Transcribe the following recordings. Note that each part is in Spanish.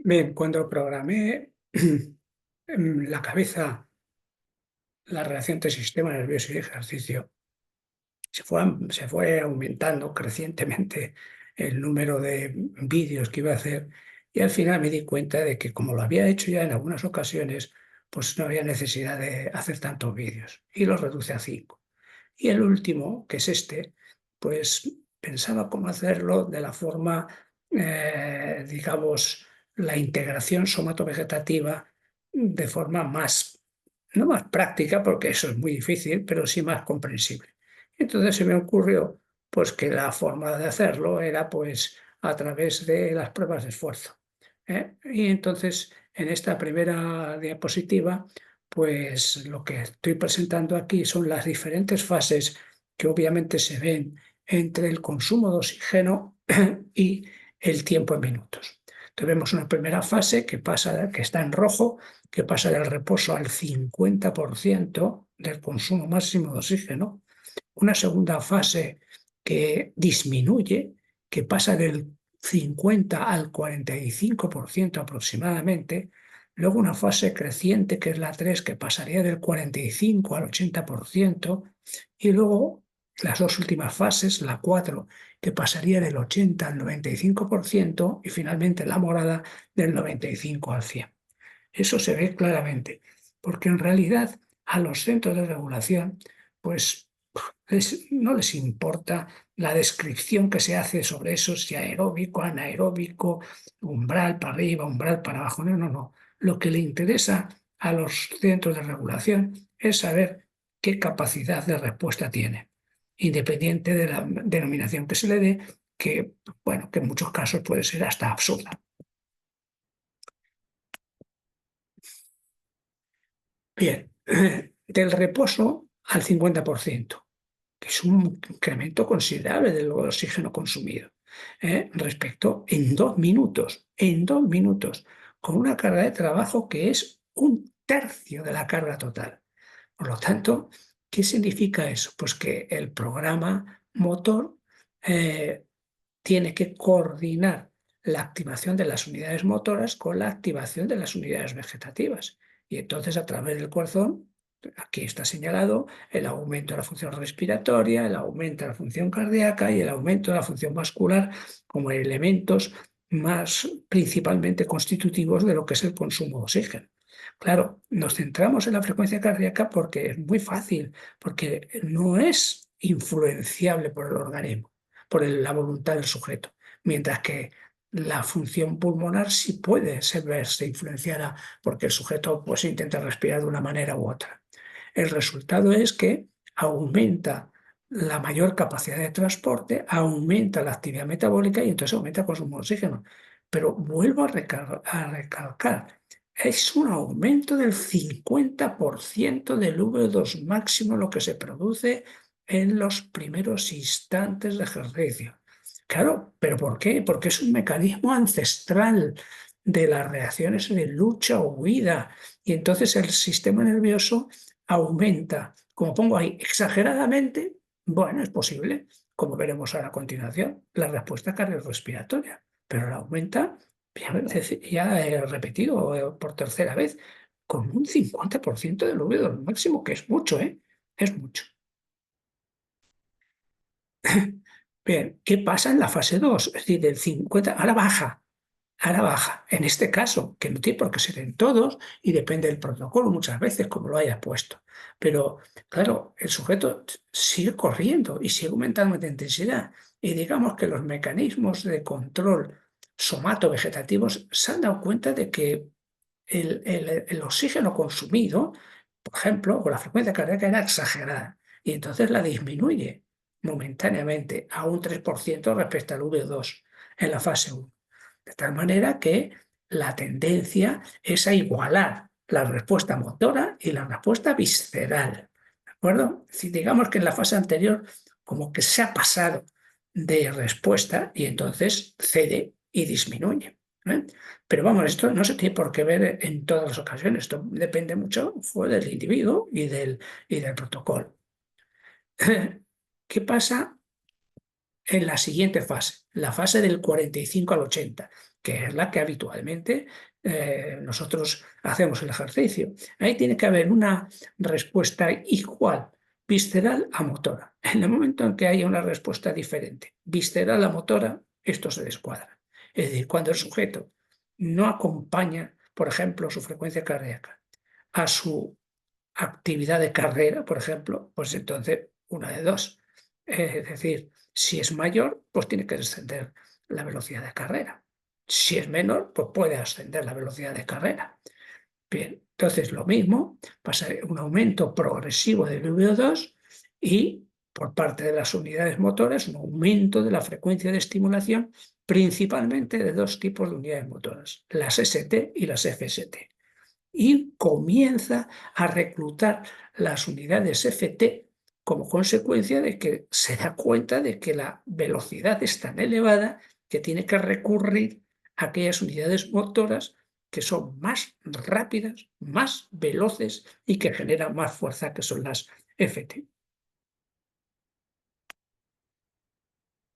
Bien, cuando programé en la cabeza la relación entre sistema nervioso y ejercicio, se fue aumentando crecientemente el número de vídeos que iba a hacer y al final me di cuenta de que como lo había hecho ya en algunas ocasiones, pues no había necesidad de hacer tantos vídeos y los reduce a 5. Y el último, que es este, pues pensaba cómo hacerlo de la forma, digamos, la integración somatovegetativa de forma más, no más práctica, porque eso es muy difícil, pero sí más comprensible. Entonces se me ocurrió pues que la forma de hacerlo era pues a través de las pruebas de esfuerzo. Y entonces en esta primera diapositiva pues lo que estoy presentando aquí son las diferentes fases que obviamente se ven entre el consumo de oxígeno y el tiempo en minutos. Entonces vemos una primera fase que está en rojo, que pasa del reposo al 50% del consumo máximo de oxígeno. Una segunda fase que disminuye, que pasa del 50 al 45% aproximadamente. Luego una fase creciente, que es la 3 que pasaría del 45 al 80%. Y luego las dos últimas fases, la 4 que pasaría del 80 al 95%. Y finalmente la morada del 95 al 100%. Eso se ve claramente, porque en realidad a los centros de regulación, pues no les importa la descripción que se hace sobre eso, si aeróbico, anaeróbico, umbral para arriba, umbral para abajo. No, no, no. Lo que le interesa a los centros de regulación es saber qué capacidad de respuesta tiene, independiente de la denominación que se le dé, que, bueno, que en muchos casos puede ser hasta absurda. Bien, del reposo al 50%, que es un incremento considerable del oxígeno consumido, respecto en 2 minutos, con una carga de trabajo que es un tercio de la carga total. Por lo tanto, ¿qué significa eso? Pues que el programa motor eh, tiene que coordinar la activación de las unidades motoras con la activación de las unidades vegetativas. Y entonces a través del corazón, aquí está señalado el aumento de la función respiratoria, el aumento de la función cardíaca y el aumento de la función vascular como elementos más principalmente constitutivos de lo que es el consumo de oxígeno. Claro, nos centramos en la frecuencia cardíaca porque es muy fácil, porque no es influenciable por el organismo, por la voluntad del sujeto, mientras que la función pulmonar sí puede verse influenciada porque el sujeto pues intenta respirar de una manera u otra. El resultado es que aumenta la mayor capacidad de transporte, aumenta la actividad metabólica y entonces aumenta el consumo de oxígeno. Pero vuelvo a recalcar, es un aumento del 50% del V2 máximo lo que se produce en los primeros instantes de ejercicio. Claro, pero ¿por qué? Porque es un mecanismo ancestral de las reacciones de lucha o huida. Y entonces el sistema nervioso aumenta, como pongo ahí, exageradamente, bueno, es posible, como veremos ahora a continuación, la respuesta cardiorrespiratoria, pero la aumenta, ya he repetido por tercera vez, con un 50% del V2 máximo, que es mucho, ¿eh? Es mucho. Bien, ¿qué pasa en la fase 2? Es decir, del 50, ahora baja. En este caso, que no tiene por qué ser en todos y depende del protocolo muchas veces, como lo hayas puesto. Pero, claro, el sujeto sigue corriendo y sigue aumentando de intensidad. Y digamos que los mecanismos de control somatovegetativos se han dado cuenta de que el oxígeno consumido, por ejemplo, con la frecuencia cardíaca era exagerada y entonces la disminuye momentáneamente a un 3% respecto al V2 en la fase 1. De tal manera que la tendencia es a igualar la respuesta motora y la respuesta visceral. ¿De acuerdo? Si digamos que en la fase anterior como que se ha pasado de respuesta y entonces cede y disminuye. ¿Eh? Pero vamos, esto no se tiene por qué ver en todas las ocasiones. Esto depende mucho del individuo y del protocolo. ¿Qué pasa en la siguiente fase, la fase del 45 al 80, que es la que habitualmente nosotros hacemos el ejercicio. Ahí tiene que haber una respuesta igual, visceral a motora. En el momento en que haya una respuesta diferente, visceral a motora, esto se descuadra. Es decir, cuando el sujeto no acompaña, por ejemplo, su frecuencia cardíaca a su actividad de carrera, por ejemplo, pues entonces una de dos. Es decir, si es mayor, pues tiene que descender la velocidad de carrera. Si es menor, pues puede ascender la velocidad de carrera. Bien, entonces lo mismo, pasa un aumento progresivo del VO2 y por parte de las unidades motoras un aumento de la frecuencia de estimulación, principalmente de dos tipos de unidades motoras, las ST y las FST. Y comienza a reclutar las unidades FT como consecuencia de que se da cuenta de que la velocidad es tan elevada que tiene que recurrir a aquellas unidades motoras que son más rápidas, más veloces y que generan más fuerza, que son las FT.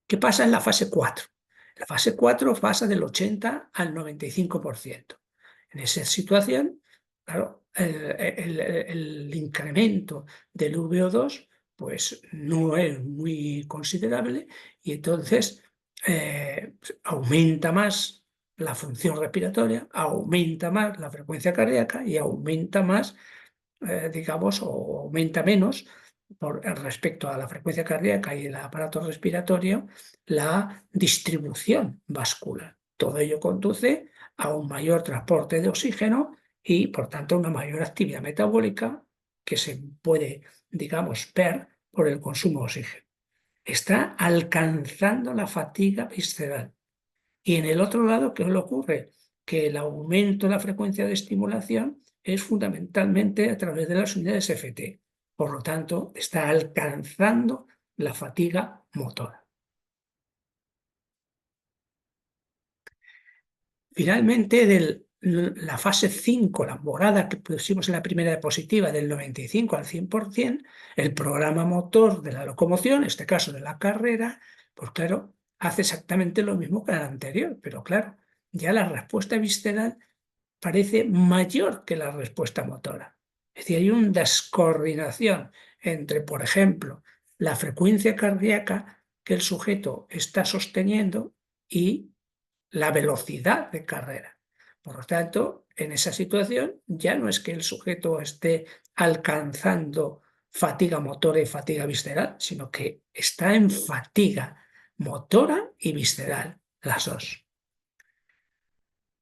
¿Qué pasa en la fase 4? La fase 4 pasa del 80 al 95%. En esa situación, claro, el incremento del VO2 pues, no es muy considerable y entonces aumenta más la función respiratoria, aumenta más la frecuencia cardíaca y aumenta más, digamos, o aumenta menos respecto a la frecuencia cardíaca y el aparato respiratorio, la distribución vascular. Todo ello conduce a un mayor transporte de oxígeno y, por tanto, una mayor actividad metabólica que se puede, digamos, ver por el consumo de oxígeno. Está alcanzando la fatiga visceral. Y en el otro lado, ¿qué le ocurre? Que el aumento de la frecuencia de estimulación es fundamentalmente a través de las unidades FT. Por lo tanto, está alcanzando la fatiga motora. Finalmente, la fase 5, la morada que pusimos en la primera diapositiva, del 95 al 100%, el programa motor de la locomoción, en este caso de la carrera, pues claro, hace exactamente lo mismo que el anterior, pero claro, ya la respuesta visceral parece mayor que la respuesta motora. Es decir, hay una descoordinación entre, por ejemplo, la frecuencia cardíaca que el sujeto está sosteniendo y la velocidad de carrera. Por lo tanto, en esa situación ya no es que el sujeto esté alcanzando fatiga motora y fatiga visceral, sino que está en fatiga motora y visceral, las dos.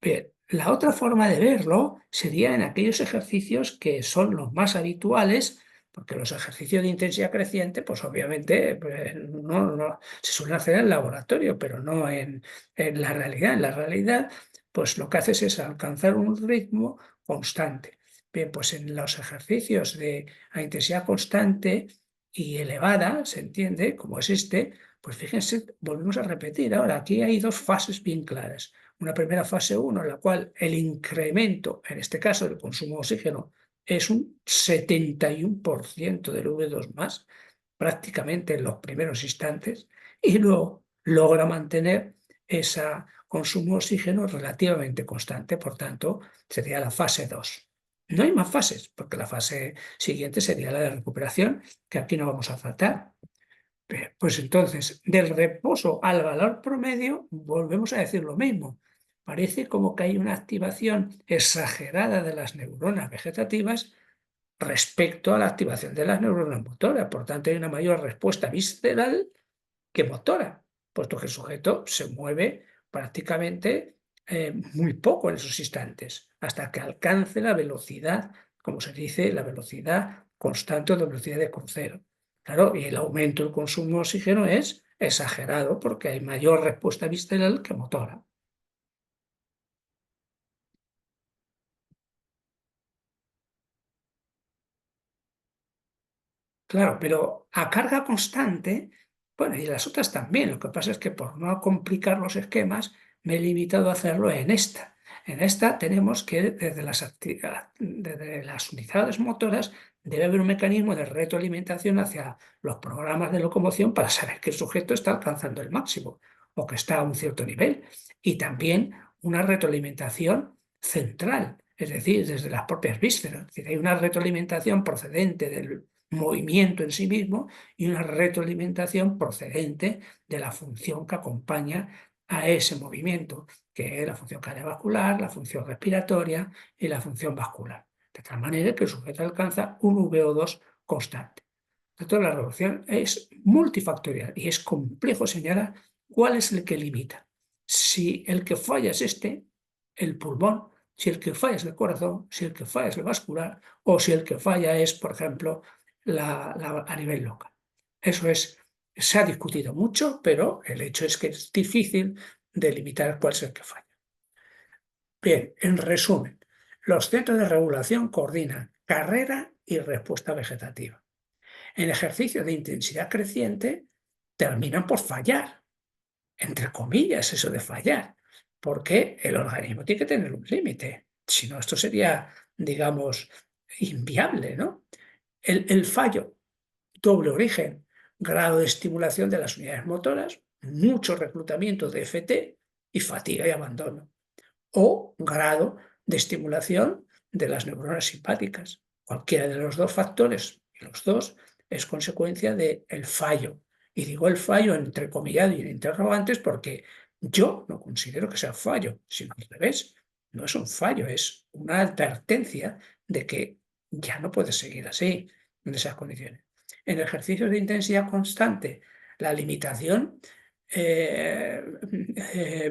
Bien, la otra forma de verlo sería en aquellos ejercicios que son los más habituales, porque los ejercicios de intensidad creciente, pues obviamente no se suelen hacer en el laboratorio, pero no en la realidad. En la realidad, pues lo que haces es alcanzar un ritmo constante. Bien, pues en los ejercicios de a intensidad constante y elevada, se entiende, como es este, pues fíjense, volvemos a repetir. Ahora, aquí hay dos fases bien claras. Una primera fase 1 en la cual el incremento, en este caso del consumo de oxígeno, es un 71% del V2 más, prácticamente en los primeros instantes, y luego logra mantener ese consumo de oxígeno relativamente constante, por tanto, sería la fase 2. No hay más fases, porque la fase siguiente sería la de recuperación, que aquí no vamos a tratar. Pues entonces, del reposo al valor promedio, volvemos a decir lo mismo. Parece como que hay una activación exagerada de las neuronas vegetativas respecto a la activación de las neuronas motoras. Por tanto, hay una mayor respuesta visceral que motora, puesto que el sujeto se mueve prácticamente muy poco en esos instantes, hasta que alcance la velocidad, como se dice, la velocidad constante o de velocidad de crucero. Claro, y el aumento del consumo de oxígeno es exagerado porque hay mayor respuesta visceral que motora. Claro, pero a carga constante, bueno, y las otras también. Lo que pasa es que por no complicar los esquemas, me he limitado a hacerlo en esta. En esta tenemos que desde las unidades motoras debe haber un mecanismo de retroalimentación hacia los programas de locomoción para saber que el sujeto está alcanzando el máximo o que está a un cierto nivel. Y también una retroalimentación central, es decir, desde las propias vísceras. Es decir, hay una retroalimentación procedente del movimiento en sí mismo y una retroalimentación procedente de la función que acompaña a ese movimiento, que es la función cardiovascular, la función respiratoria y la función vascular. De tal manera que el sujeto alcanza un VO2 constante. Entonces, la reducción es multifactorial y es complejo señalar cuál es el que limita. Si el que falla es el pulmón, si el que falla es el corazón, si el que falla es el vascular o si el que falla es, por ejemplo, a nivel local. Se ha discutido mucho, pero el hecho es que es difícil delimitar cuál es el que falla. Bien, en resumen, los centros de regulación coordinan carrera y respuesta vegetativa. En ejercicios de intensidad creciente terminan por fallar, entre comillas, eso de fallar, porque el organismo tiene que tener un límite. Si no, esto sería, digamos, inviable, ¿no? El fallo, doble origen, grado de estimulación de las unidades motoras, mucho reclutamiento de FT y fatiga y abandono. O grado de estimulación de las neuronas simpáticas. Cualquiera de los dos factores, y los dos, es consecuencia del fallo. Y digo el fallo entrecomillado y en interrogantes porque yo no considero que sea fallo, sino al revés. No es un fallo, es una advertencia de que ya no puedes seguir así, en esas condiciones. En ejercicios de intensidad constante, la limitación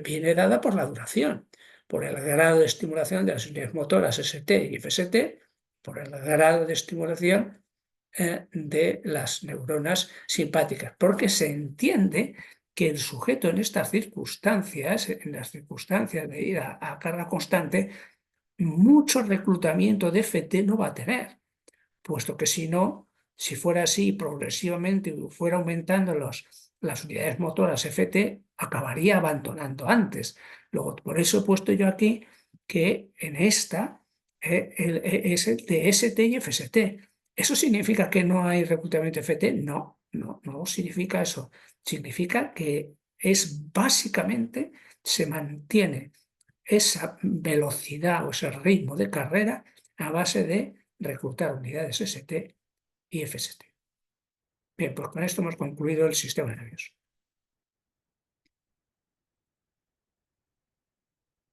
viene dada por la duración, por el grado de estimulación de las unidades motoras ST y FST, por el grado de estimulación de las neuronas simpáticas, porque se entiende que el sujeto en estas circunstancias, en las circunstancias de ir a carga constante, mucho reclutamiento de FT no va a tener, puesto que si no, si fuera así progresivamente fuera aumentando las unidades motoras FT, acabaría abandonando antes. Luego, por eso he puesto yo aquí que en esta es de ST y FST. ¿Eso significa que no hay reclutamiento FT? No, no significa eso. Significa que es básicamente, se mantiene esa velocidad o ese ritmo de carrera a base de reclutar unidades ST y FST. Bien, pues con esto hemos concluido el sistema nervioso.